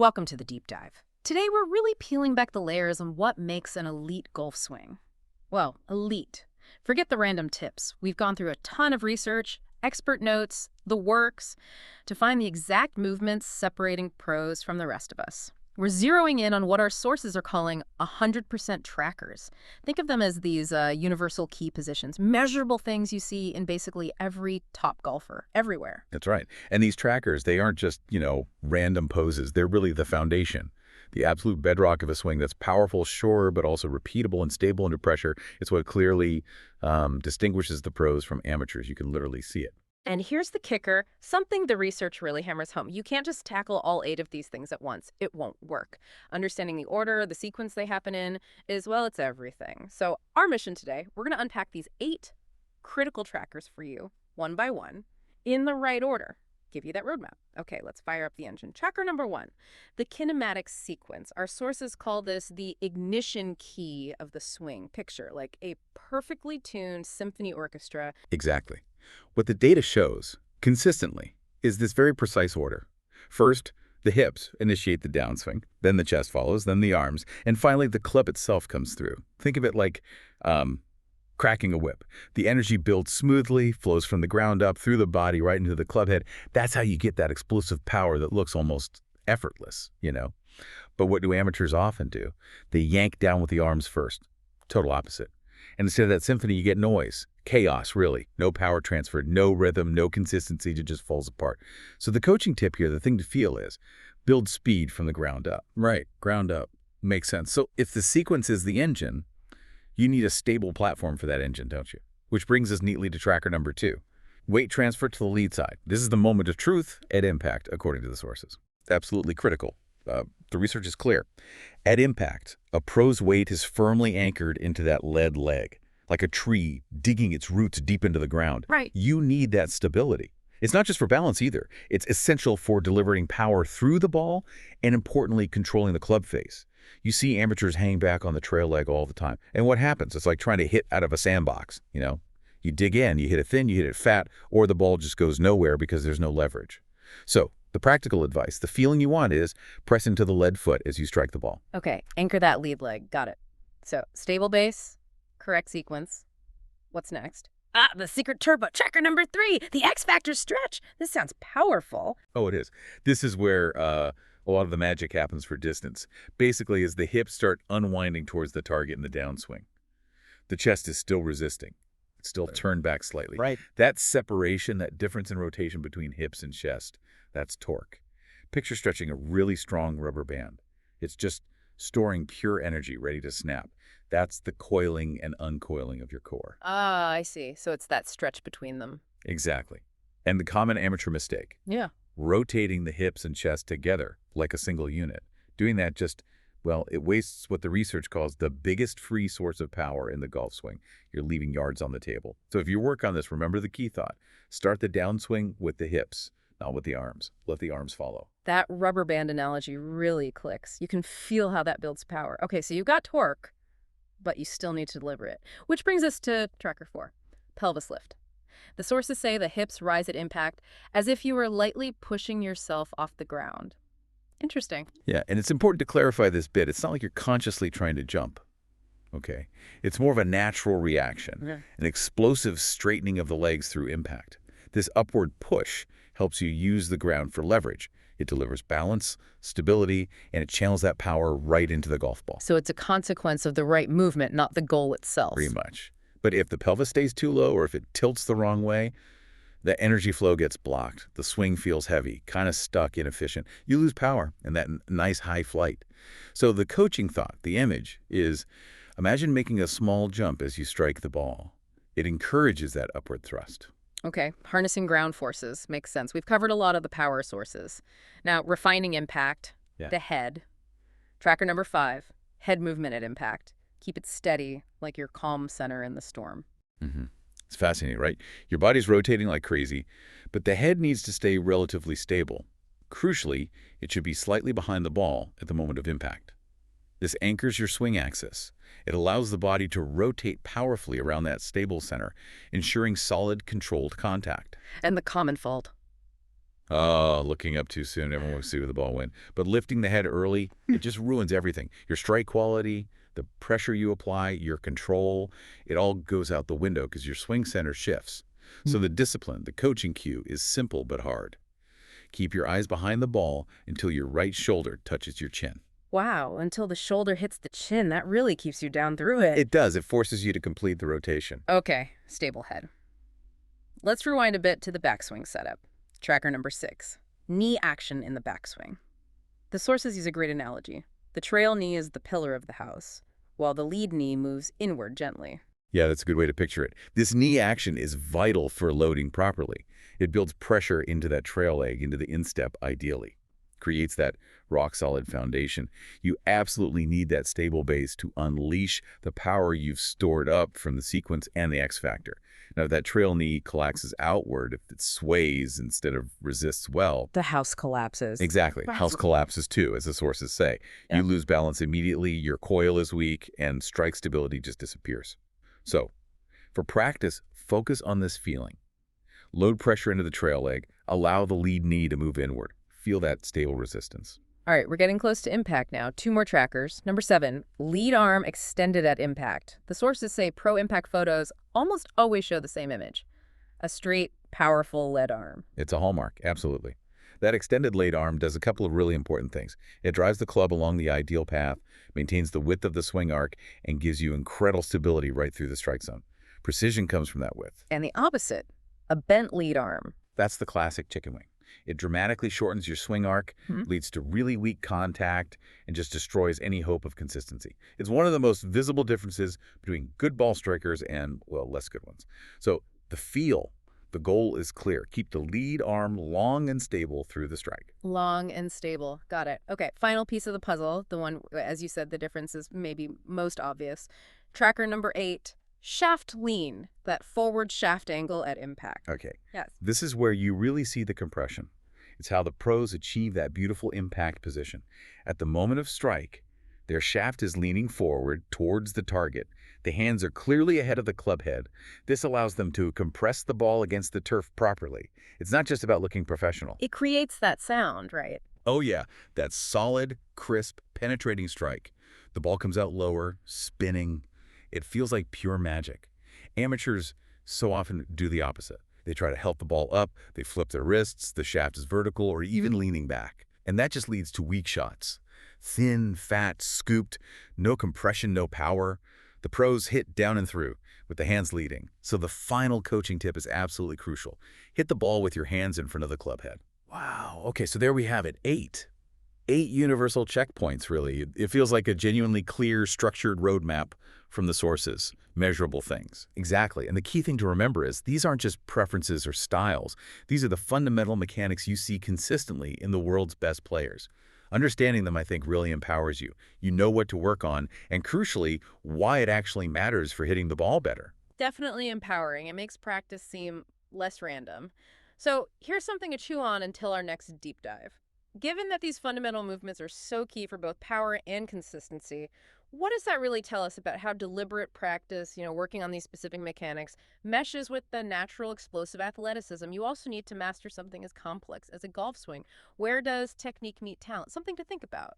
Welcome to the deep dive. Today we're really peeling back the layers on what makes an elite golf swing. Well, elite. Forget the random tips. We've gone through a ton of research, expert notes, the works, to find the exact movements separating pros from the rest of us. We're zeroing in on what our sources are calling 100% trackers. Think of them as these universal key positions, measurable things you see in basically every top golfer, everywhere. That's right. And these trackers, they aren't just, random poses. They're really the foundation, the absolute bedrock of a swing that's powerful, sure, but also repeatable and stable under pressure. It's what clearly distinguishes the pros from amateurs. You can literally see it. And here's the kicker, something the research really hammers home. You can't just tackle all 8 of these things at once. It won't work. Understanding the order, the sequence they happen in, it's everything. So our mission today, we're going to unpack these 8 critical trackers for you, one by one, in the right order. Give you that roadmap. Okay, let's fire up the engine. Tracker number 1, the kinematic sequence. Our sources call this the ignition key of the swing. Picture like a perfectly tuned symphony orchestra. Exactly. What the data shows, consistently, is this very precise order. First, the hips initiate the downswing, then the chest follows, then the arms, and finally the club itself comes through. Think of it like cracking a whip. The energy builds smoothly, flows from the ground up, through the body, right into the club head. That's how you get that explosive power that looks almost effortless, But what do amateurs often do? They yank down with the arms first. Total opposite. And instead of that symphony, you get noise. Chaos, really. No power transfer, no rhythm, no consistency. It just falls apart. So the coaching tip here, the thing to feel is, build speed from the ground up. Right, ground up. Makes sense. So if the sequence is the engine, you need a stable platform for that engine, don't you? Which brings us neatly to tracker number 2. Weight transfer to the lead side. This is the moment of truth at impact, according to the sources. Absolutely critical. The research is clear. At impact, a pro's weight is firmly anchored into that lead leg, like a tree digging its roots deep into the ground. Right. You need that stability. It's not just for balance either. It's essential for delivering power through the ball and, importantly, controlling the club face. You see amateurs hang back on the trail leg all the time. And what happens? It's like trying to hit out of a sandbox, You dig in, you hit it thin, you hit it fat, or the ball just goes nowhere because there's no leverage. So the practical advice, the feeling you want is press into the lead foot as you strike the ball. Okay, anchor that lead leg. Got it. So stable base, correct sequence. What's next? The secret turbo. Tracker number 3, the X Factor stretch. This sounds powerful. Oh, it is. This is where a lot of the magic happens for distance. Basically, as the hips start unwinding towards the target in the downswing, the chest is still resisting. It's still turned back slightly. Right. That separation, that difference in rotation between hips and chest, that's torque. Picture stretching a really strong rubber band. It's just storing pure energy ready to snap. That's the coiling and uncoiling of your core. Ah, I see. So it's that stretch between them. Exactly. And the common amateur mistake. Yeah. Rotating the hips and chest together like a single unit. Doing that it wastes what the research calls the biggest free source of power in the golf swing. You're leaving yards on the table. So if you work on this, remember the key thought. Start the downswing with the hips, not with the arms. Let the arms follow. That rubber band analogy really clicks. You can feel how that builds power. Okay, so you've got torque, but you still need to deliver it. Which brings us to tracker 4, pelvis lift. The sources say the hips rise at impact as if you were lightly pushing yourself off the ground. Interesting. Yeah, and it's important to clarify this bit. It's not like you're consciously trying to jump, okay? It's more of a natural reaction, an explosive straightening of the legs through impact. This upward push helps you use the ground for leverage. It delivers balance, stability, and it channels that power right into the golf ball. So it's a consequence of the right movement, not the goal itself. Pretty much. But if the pelvis stays too low or if it tilts the wrong way, the energy flow gets blocked. The swing feels heavy, kind of stuck, inefficient. You lose power and that nice high flight. So the coaching thought, the image, is imagine making a small jump as you strike the ball. It encourages that upward thrust. Okay, harnessing ground forces makes sense. We've covered a lot of the power sources. Now, refining impact, the head. Tracker number 5, head movement at impact. Keep it steady, like your calm center in the storm. It's fascinating, right? Your body's rotating like crazy, but the head needs to stay relatively stable. Crucially, it should be slightly behind the ball at the moment of impact. This anchors your swing axis. It allows the body to rotate powerfully around that stable center, ensuring solid, controlled contact. And the common fault. Oh, looking up too soon, everyone will see where the ball went. But lifting the head early, it just ruins everything. Your strike quality, the pressure you apply, your control, it all goes out the window because your swing center shifts. So the discipline, the coaching cue is simple but hard. Keep your eyes behind the ball until your right shoulder touches your chin. Wow, until the shoulder hits the chin, that really keeps you down through it. It does. It forces you to complete the rotation. Okay, stable head. Let's rewind a bit to the backswing setup. Tracker number 6, knee action in the backswing. The sources use a great analogy. The trail knee is the pillar of the house, while the lead knee moves inward gently. Yeah, that's a good way to picture it. This knee action is vital for loading properly. It builds pressure into that trail leg, into the instep ideally. Creates that rock-solid foundation. You absolutely need that stable base to unleash the power you've stored up from the sequence and the X factor. Now, if that trail knee collapses outward, if it sways instead of resists well, The house collapses. exactly, house collapses too, as the sources say. Yeah. You lose balance immediately, your coil is weak, and strike stability just disappears. So, for practice, focus on this feeling. Load pressure into the trail leg, allow the lead knee to move inward. Feel that stable resistance. All right, we're getting close to impact now. 2 more trackers. Number 7, lead arm extended at impact. The sources say pro impact photos almost always show the same image. A straight, powerful lead arm. It's a hallmark, absolutely. That extended lead arm does a couple of really important things. It drives the club along the ideal path, maintains the width of the swing arc, and gives you incredible stability right through the strike zone. Precision comes from that width. And the opposite, a bent lead arm. That's the classic chicken wing. It dramatically shortens your swing arc, leads to really weak contact, and just destroys any hope of consistency. It's one of the most visible differences between good ball strikers and, well, less good ones. So the feel, the goal is clear. Keep the lead arm long and stable through the strike. Long and stable. Got it. Okay, final piece of the puzzle, the one, as you said, the difference is maybe most obvious. Tracker number 8, shaft lean, that forward shaft angle at impact. Okay. Yes. This is where you really see the compression. It's how the pros achieve that beautiful impact position. At the moment of strike, their shaft is leaning forward towards the target. The hands are clearly ahead of the club head. This allows them to compress the ball against the turf properly. It's not just about looking professional. It creates that sound, right? Oh yeah, that solid, crisp, penetrating strike. The ball comes out lower, spinning. It feels like pure magic. Amateurs so often do the opposite. They try to help the ball up, they flip their wrists, the shaft is vertical or even leaning back. And that just leads to weak shots. Thin, fat, scooped, no compression, no power. The pros hit down and through, with the hands leading. So the final coaching tip is absolutely crucial. Hit the ball with your hands in front of the club head. Wow, okay, so there we have it, 8. 8 universal checkpoints, really. It feels like a genuinely clear, structured roadmap from the sources, measurable things. Exactly, and the key thing to remember is these aren't just preferences or styles. These are the fundamental mechanics you see consistently in the world's best players. Understanding them, I think, really empowers you. You know what to work on, and crucially, why it actually matters for hitting the ball better. Definitely empowering. It makes practice seem less random. So here's something to chew on until our next deep dive. Given that these fundamental movements are so key for both power and consistency, what does that really tell us about how deliberate practice, working on these specific mechanics, meshes with the natural explosive athleticism? You also need to master something as complex as a golf swing. Where does technique meet talent? Something to think about.